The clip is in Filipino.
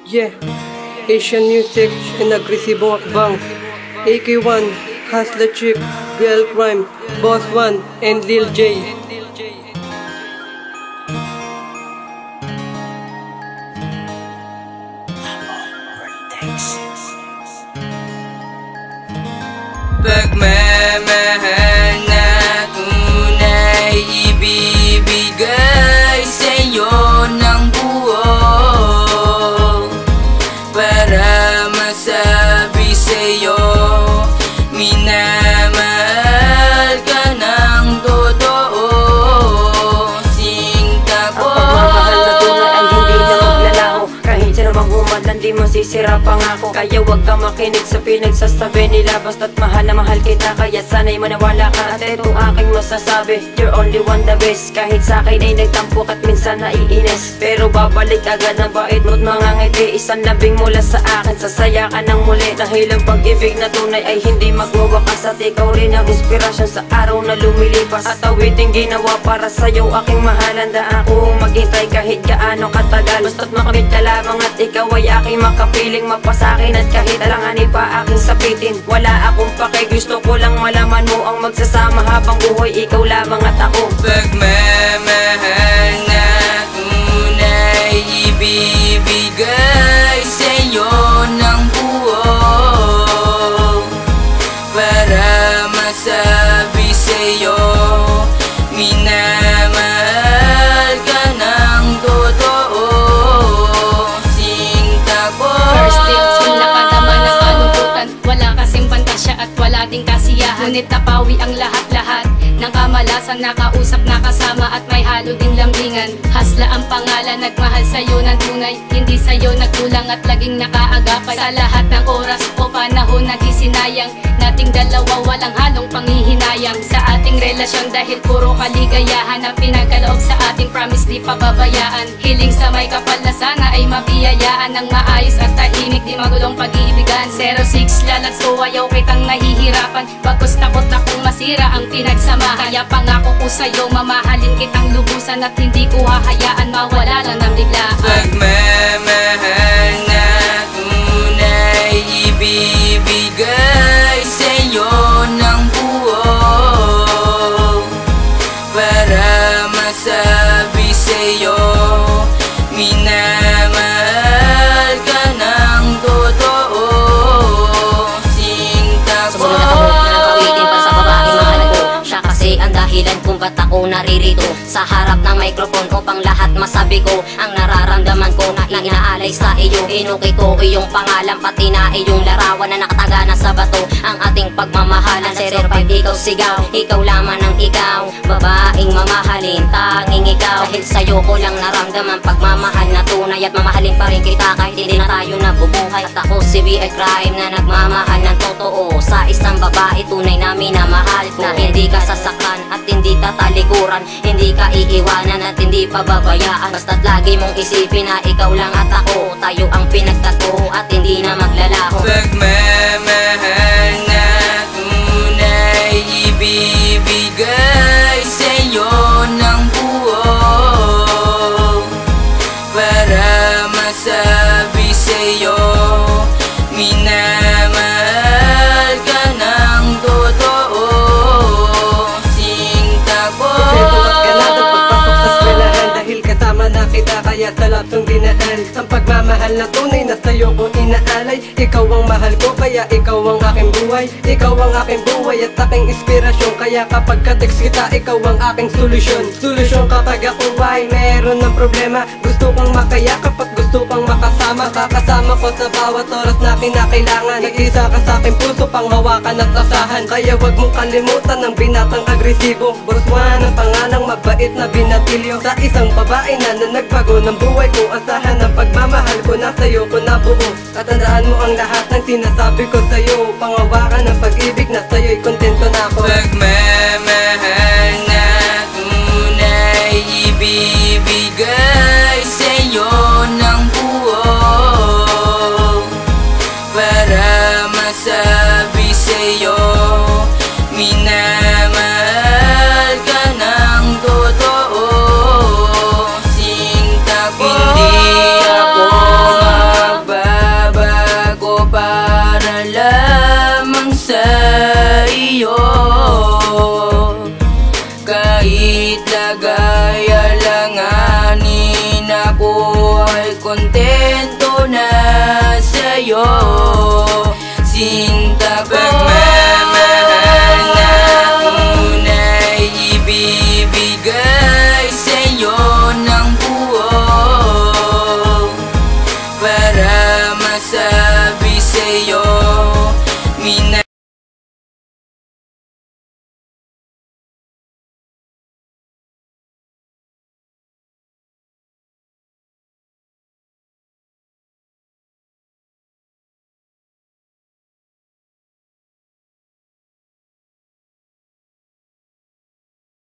Yeah, Asian music and agresibong akbang. AK1, Hustler Chick, Girl Crime, Boss One, and Lil J. Pagmamahal na tunay ibibigay sa'yo ng buo, para masabi sa'yo minamahal ka ng totoo. Sinta ko, ang pagmamahal na tunay ay hindi na maglalaho. Kahit sino mang humadlan, di masisira pangako. Kaya wag kang makinig sa pinagsasabi nila, basta't mahal na mahal kita, kaya sana'y manawala ka. At ito aking masasabi, you're only one the best. Kahit sa'kin ay nagtampok at minsan naiinis, pero babalik agad ang bait mo't mga ngiti. Isang labing mula sa akin, sasaya ka ng muli. Dahil ang pag-ibig na tunay ay hindi magwawakas, at ikaw rin ang inspirasyon sa araw na lumilipas. At awiting ginawa para sa'yo aking mahal, handa akong maghintay kahit gaano katagal. Basta't makamit ka lamang at ikaw ay aking makapiling mapasakin. At kahit alanganin pa aking sapitin, wala akong pake, gusto ko lang malaman mo ang magsasama habang buhay, ikaw lamang at ako. pagmamahal na tunay ibibigay sa'yo ng buo, para masabi sa'yo minamahal ka ng totoo. Sinta ko, First dates, wala ka naman ng kalungkutan. Wala kasing pantasya at wala ding kasiyahan. Ngunit napawi ang lahat-lahat ng kamalasan, nakausap, nakasama at may halo din lambingan. Hasla ang pangalan, nagmahal sa'yo ng tunay, hindi sa'yo nagkulang at laging nakaagapay. Sa lahat ng oras o panahon na di sinayang, nating dalawa walang halong panghihinayang. Sa ating relasyon dahil puro kaligayahan ang pinagkaloob sa ating promise, di pababayaan. Hiling sa may kapal na sana ay mabiyayaan ng maayos at tahimik, di magulong pag-iibigan. 06 lalat so ayaw kitang nahihirapan, bagkus takot akong masira ang pinagsama. Kaya pangako ko sa'yo, mamahalin kitang lubusan at hindi ko hahayaan mawala lang ng biglaan. pagmamahal na tunay ibibigay sa'yo ng buo, para masabi sa'yo minamahal ka ng totoo. Sinta ko, Sumunod ako ng awitin para sa babaeng mahal ko. Siya kasi ang dahilan kung ba't ako naririto sa harap ng microphone upang lahat masabi ko ang nararamdaman ko na inaalay sa iyo. Inukay ko iyong pangalan, pati na iyong larawan na nakataga na sa bato ang ating pagmamahalan. 05 ikaw sigaw, ikaw lamang ang ikaw, babaeng mamahalin, tanging ikaw. Dahil sa'yo ko lang naramdaman pagmamahal na tunay, at mamahalin pa rin kita kahit hindi na tayo nabubuhay. At ako si BL Crime na nagmamahal ng totoo sa isang babae tunay na minamahal ko, na hindi ka sasaktan at hindi tatalikuran, hindi ka iiwanan at hindi pababayaan. Basta't lagi mong isipin na ikaw lang at ako, tayo ang pinagtagpo at hindi na maglalaho. pagmamahal na tunay ibibigay sa'yo ng buo, para masabi sa'yo minamahal ka ng totoo. Sinta ko, Buhat ka na ng pagpasok sa eskwelahan, dahil kasama na kita kaya sa lapsong dinaan. Ang pagmamahal na tunay na sa'yo ko inaalay. Ikaw ang mahal ko kaya ikaw ang aking buhay. Ikaw ang aking buhay at aking inspirasyon, kaya kapag ka-text kita ikaw ang aking solusyon. Solusyon kapag ako ay meron ng problema, gusto kang makaya kapag gusto kang makasama. Kakasama ko sa bawat oras na kinakailangan. Nag-isa ka sa aking puso, panghawakan at asahan. Kaya wag mong kalimutan ang binatang agresibo. Boss One ang pangalang mabait na binatilyo sa isang babae na nagbago ng buhay ko. Asahan ang pagmamahal ko na sa'yo ko nabuo. At tandaan mo ang lahat ng sinasabi ko sa'yo. Panghawakan ng pag-ibig na sa'yo'y kontento na ako. pagmamahal na tunay ibibigay sa'yo ng buo, para masabi sa'yo minamahal ka ng totoo. Sinta ko, hindi ako ako ay kontento na sa'yo. Sinta ko